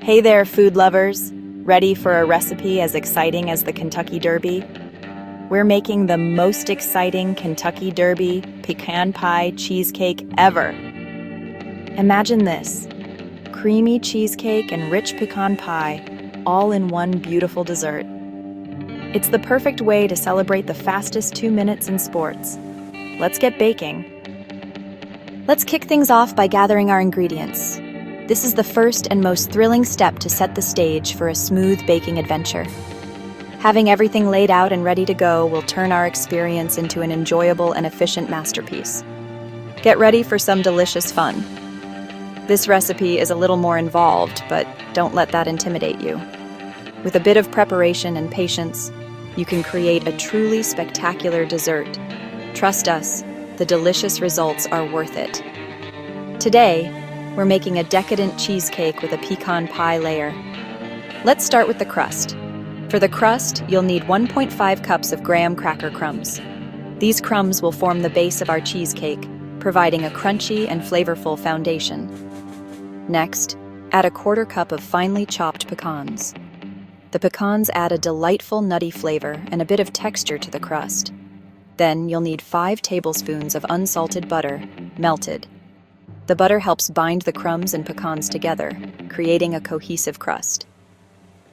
Hey there, food lovers! Ready for a recipe as exciting as the Kentucky Derby? We're making the most exciting Kentucky Derby pecan pie cheesecake ever. Imagine this: creamy cheesecake and rich pecan pie, all in one beautiful dessert. It's the perfect way to celebrate the fastest 2 minutes in sports. Let's get baking. Let's kick things off by gathering our ingredients. This is the first and most thrilling step to set the stage for a smooth baking adventure. Having everything laid out and ready to go will turn our experience into an enjoyable and efficient masterpiece. Get ready for some delicious fun. This recipe is a little more involved, but don't let that intimidate you. With a bit of preparation and patience, you can create a truly spectacular dessert. Trust us, the delicious results are worth it. Today, we're making a decadent cheesecake with a pecan pie layer. Let's start with the crust. For the crust, you'll need 1.5 cups of graham cracker crumbs. These crumbs will form the base of our cheesecake, providing a crunchy and flavorful foundation. Next, add a 1/4 cup of finely chopped pecans. The pecans add a delightful nutty flavor and a bit of texture to the crust. Then you'll need 5 tablespoons of unsalted butter, melted. The butter helps bind the crumbs and pecans together, creating a cohesive crust.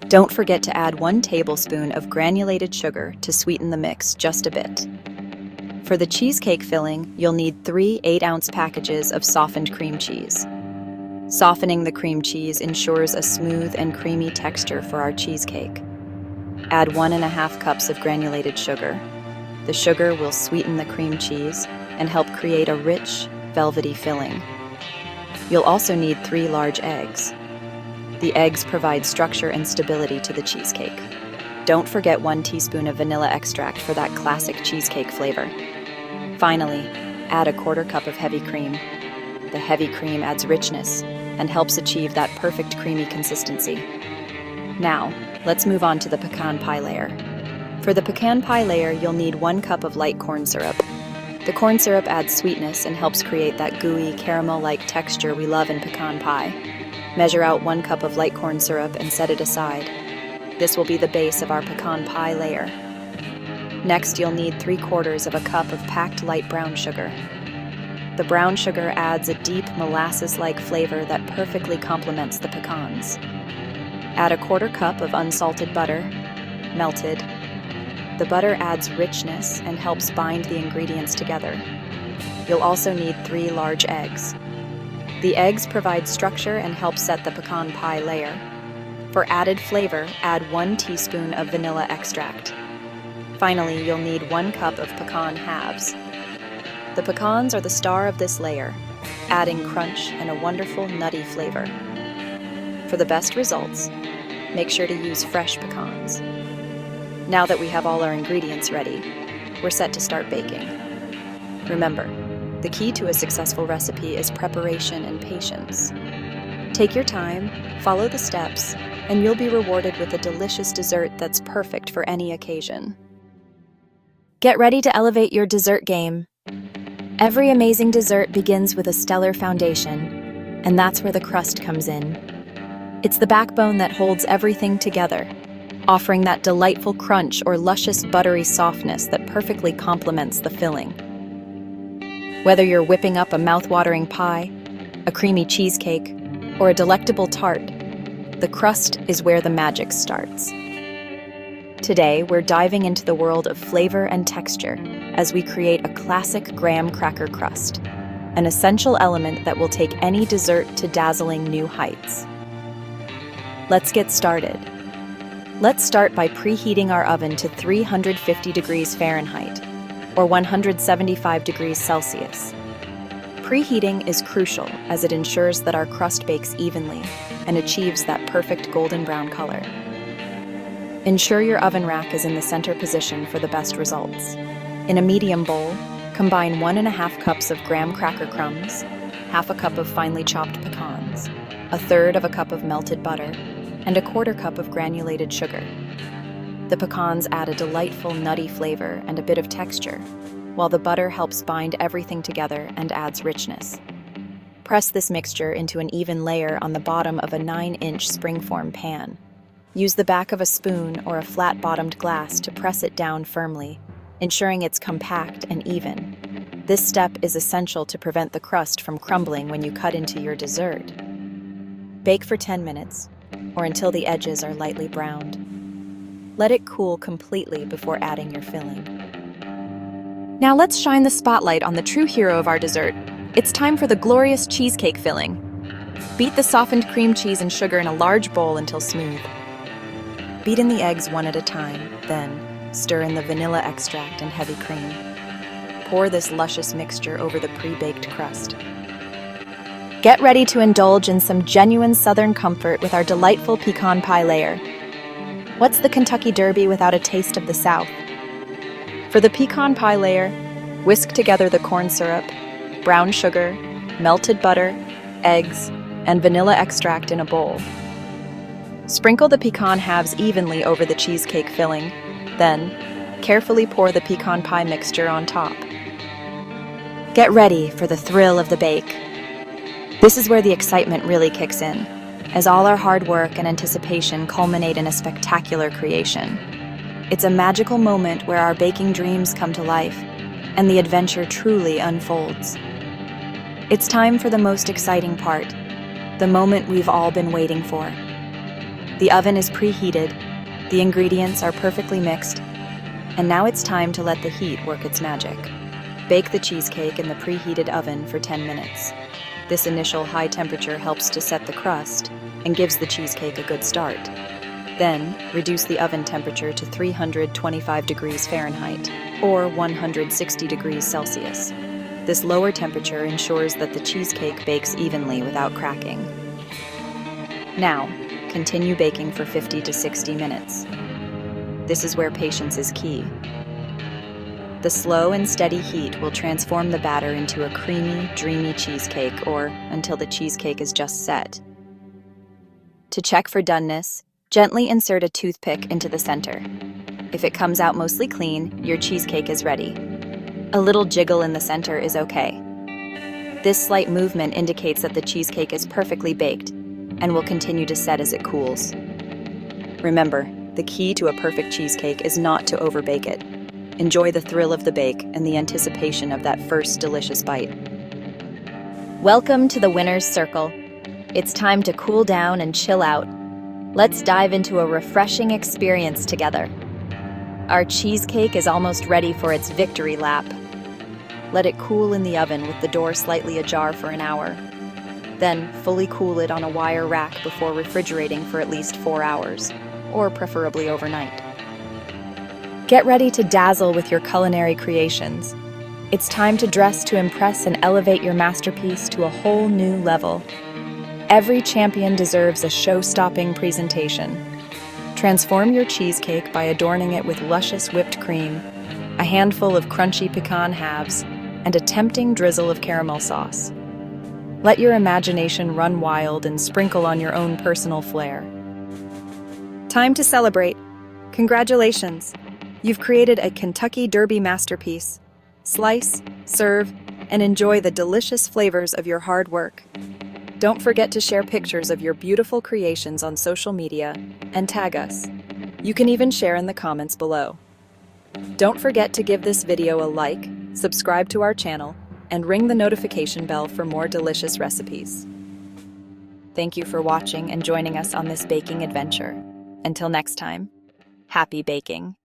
Don't forget to add 1 tablespoon of granulated sugar to sweeten the mix just a bit. For the cheesecake filling, you'll need 3 8-ounce packages of softened cream cheese. Softening the cream cheese ensures a smooth and creamy texture for our cheesecake. Add 1.5 cups of granulated sugar. The sugar will sweeten the cream cheese and help create a rich, velvety filling. You'll also need 3 large eggs. The eggs provide structure and stability to the cheesecake. Don't forget 1 teaspoon of vanilla extract for that classic cheesecake flavor. Finally, add a 1/4 cup of heavy cream. The heavy cream adds richness and helps achieve that perfect creamy consistency. Now, let's move on to the pecan pie layer. For the pecan pie layer, you'll need 1 cup of light corn syrup. The corn syrup adds sweetness and helps create that gooey, caramel-like texture we love in pecan pie. Measure out 1 cup of light corn syrup and set it aside. This will be the base of our pecan pie layer. Next, you'll need 3/4 of a cup of packed light brown sugar. The brown sugar adds a deep, molasses-like flavor that perfectly complements the pecans. Add a 1/4 cup of unsalted butter, melted. The butter adds richness and helps bind the ingredients together. You'll also need 3 large eggs. The eggs provide structure and help set the pecan pie layer. For added flavor, add 1 teaspoon of vanilla extract. Finally, you'll need 1 cup of pecan halves. The pecans are the star of this layer, adding crunch and a wonderful nutty flavor. For the best results, make sure to use fresh pecans. Now that we have all our ingredients ready, we're set to start baking. Remember, the key to a successful recipe is preparation and patience. Take your time, follow the steps, and you'll be rewarded with a delicious dessert that's perfect for any occasion. Get ready to elevate your dessert game. Every amazing dessert begins with a stellar foundation, and that's where the crust comes in. It's the backbone that holds everything together, offering that delightful crunch or luscious buttery softness that perfectly complements the filling. Whether you're whipping up a mouth-watering pie, a creamy cheesecake, or a delectable tart, the crust is where the magic starts. Today, we're diving into the world of flavor and texture as we create a classic graham cracker crust, an essential element that will take any dessert to dazzling new heights. Let's get started. Let's start by preheating our oven to 350 degrees Fahrenheit, or 175 degrees Celsius. Preheating is crucial as it ensures that our crust bakes evenly and achieves that perfect golden brown color. Ensure your oven rack is in the center position for the best results. In a medium bowl, combine 1.5 cups of graham cracker crumbs, 1/2 cup of finely chopped pecans, 1/3 cup of melted butter, and a 1/4 cup of granulated sugar. The pecans add a delightful nutty flavor and a bit of texture, while the butter helps bind everything together and adds richness. Press this mixture into an even layer on the bottom of a 9-inch springform pan. Use the back of a spoon or a flat-bottomed glass to press it down firmly, ensuring it's compact and even. This step is essential to prevent the crust from crumbling when you cut into your dessert. Bake for 10 minutes, or until the edges are lightly browned. Let it cool completely before adding your filling. Now let's shine the spotlight on the true hero of our dessert. It's time for the glorious cheesecake filling. Beat the softened cream cheese and sugar in a large bowl until smooth. Beat in the eggs one at a time, then stir in the vanilla extract and heavy cream. Pour this luscious mixture over the pre-baked crust. Get ready to indulge in some genuine Southern comfort with our delightful pecan pie layer. What's the Kentucky Derby without a taste of the South? For the pecan pie layer, whisk together the corn syrup, brown sugar, melted butter, eggs, and vanilla extract in a bowl. Sprinkle the pecan halves evenly over the cheesecake filling, then carefully pour the pecan pie mixture on top. Get ready for the thrill of the bake. This is where the excitement really kicks in, as all our hard work and anticipation culminate in a spectacular creation. It's a magical moment where our baking dreams come to life, and the adventure truly unfolds. It's time for the most exciting part, the moment we've all been waiting for. The oven is preheated, the ingredients are perfectly mixed, and now it's time to let the heat work its magic. Bake the cheesecake in the preheated oven for 10 minutes. This initial high temperature helps to set the crust and gives the cheesecake a good start. Then, reduce the oven temperature to 325 degrees Fahrenheit, or 160 degrees Celsius. This lower temperature ensures that the cheesecake bakes evenly without cracking. Now, continue baking for 50 to 60 minutes. This is where patience is key. The slow and steady heat will transform the batter into a creamy, dreamy cheesecake, or until the cheesecake is just set. To check for doneness, gently insert a toothpick into the center. If it comes out mostly clean, your cheesecake is ready. A little jiggle in the center is okay. This slight movement indicates that the cheesecake is perfectly baked and will continue to set as it cools. Remember, the key to a perfect cheesecake is not to overbake it. Enjoy the thrill of the bake and the anticipation of that first delicious bite. Welcome to the winner's circle. It's time to cool down and chill out. Let's dive into a refreshing experience together. Our cheesecake is almost ready for its victory lap. Let it cool in the oven with the door slightly ajar for an hour. Then fully cool it on a wire rack before refrigerating for at least 4 hours, or preferably overnight. Get ready to dazzle with your culinary creations. It's time to dress to impress and elevate your masterpiece to a whole new level. Every champion deserves a show-stopping presentation. Transform your cheesecake by adorning it with luscious whipped cream, a handful of crunchy pecan halves, and a tempting drizzle of caramel sauce. Let your imagination run wild and sprinkle on your own personal flair. Time to celebrate. Congratulations! You've created a Kentucky Derby masterpiece. Slice, serve, and enjoy the delicious flavors of your hard work. Don't forget to share pictures of your beautiful creations on social media and tag us. You can even share in the comments below. Don't forget to give this video a like, subscribe to our channel, and ring the notification bell for more delicious recipes. Thank you for watching and joining us on this baking adventure. Until next time, happy baking!